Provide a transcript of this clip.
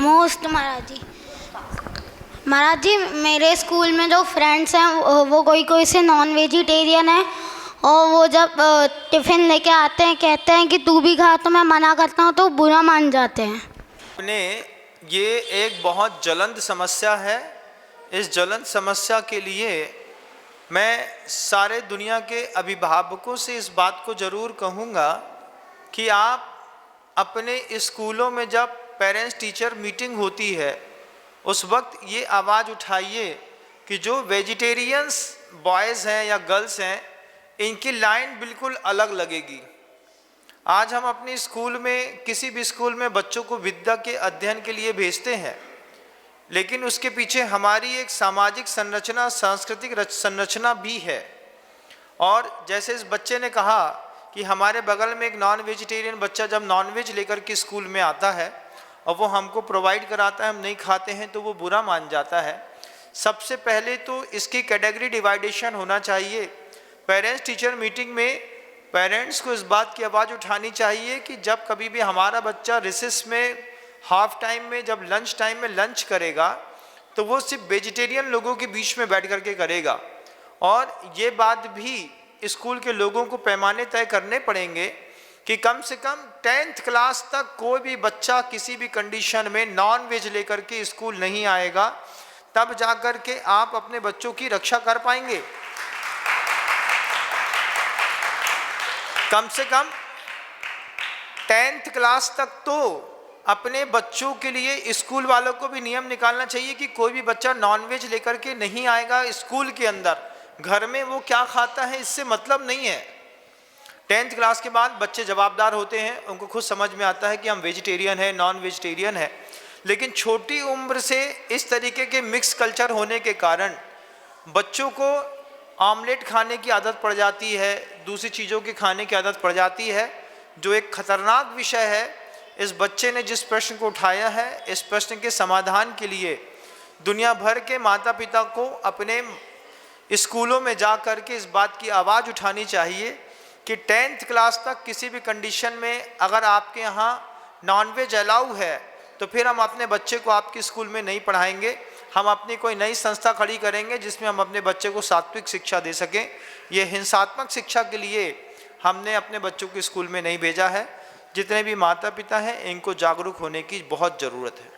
नमोस्त महाराज जी। महाराज जी, मेरे स्कूल में जो फ्रेंड्स हैं वो कोई कोई से नॉन वेजिटेरियन है, और वो जब टिफ़िन लेके आते हैं कहते हैं कि तू भी खा, तो मैं मना करता हूँ तो बुरा मान जाते हैं। अपने ये एक बहुत ज्वलंत समस्या है। इस ज्वलंत समस्या के लिए मैं सारे दुनिया के अभिभावकों से इस बात को ज़रूर कहूँगा कि आप अपने स्कूलों में जब पेरेंट्स टीचर मीटिंग होती है उस वक्त ये आवाज़ उठाइए कि जो वेजिटेरियंस बॉयज़ हैं या गर्ल्स हैं इनकी लाइन बिल्कुल अलग लगेगी। आज हम अपने स्कूल में, किसी भी स्कूल में बच्चों को विद्या के अध्ययन के लिए भेजते हैं, लेकिन उसके पीछे हमारी एक सामाजिक संरचना, सांस्कृतिक संरचना भी है। और जैसे इस बच्चे ने कहा कि हमारे बगल में एक नॉन वेजिटेरियन बच्चा जब नॉन वेज लेकर के स्कूल में आता है और वो हमको प्रोवाइड कराता है, हम नहीं खाते हैं तो वो बुरा मान जाता है। सबसे पहले तो इसकी कैटेगरी डिवाइडेशन होना चाहिए। पेरेंट्स टीचर मीटिंग में पेरेंट्स को इस बात की आवाज़ उठानी चाहिए कि जब कभी भी हमारा बच्चा रिसेस में, हाफ टाइम में, जब लंच टाइम में लंच करेगा तो वो सिर्फ वेजिटेरियन लोगों के बीच में बैठ करके करेगा। और ये बात भी स्कूल के लोगों को पैमाने तय करने पड़ेंगे कि कम से कम 10th क्लास तक कोई भी बच्चा किसी भी कंडीशन में नॉन वेज लेकर के स्कूल नहीं आएगा, तब जाकर के आप अपने बच्चों की रक्षा कर पाएंगे। कम से कम 10th क्लास तक तो अपने बच्चों के लिए स्कूल वालों को भी नियम निकालना चाहिए कि कोई भी बच्चा नॉनवेज लेकर के नहीं आएगा स्कूल के अंदर। घर में वो क्या खाता है इससे मतलब नहीं है। 10th क्लास के बाद बच्चे जवाबदार होते हैं, उनको खुद समझ में आता है कि हम वेजिटेरियन है, नॉन वेजिटेरियन है। लेकिन छोटी उम्र से इस तरीके के मिक्स कल्चर होने के कारण बच्चों को ऑमलेट खाने की आदत पड़ जाती है, दूसरी चीज़ों के खाने की आदत पड़ जाती है, जो एक खतरनाक विषय है। इस बच्चे ने जिस प्रश्न को उठाया है, इस प्रश्न के समाधान के लिए दुनिया भर के माता पिता को अपने स्कूलों में जा कर के इस बात की आवाज़ उठानी चाहिए कि 10th क्लास तक किसी भी कंडीशन में अगर आपके यहाँ नॉनवेज अलाउ है तो फिर हम अपने बच्चे को आपके स्कूल में नहीं पढ़ाएंगे। हम अपनी कोई नई संस्था खड़ी करेंगे जिसमें हम अपने बच्चे को सात्विक शिक्षा दे सकें। ये हिंसात्मक शिक्षा के लिए हमने अपने बच्चों को स्कूल में नहीं भेजा है। जितने भी माता पिता हैं इनको जागरूक होने की बहुत ज़रूरत है।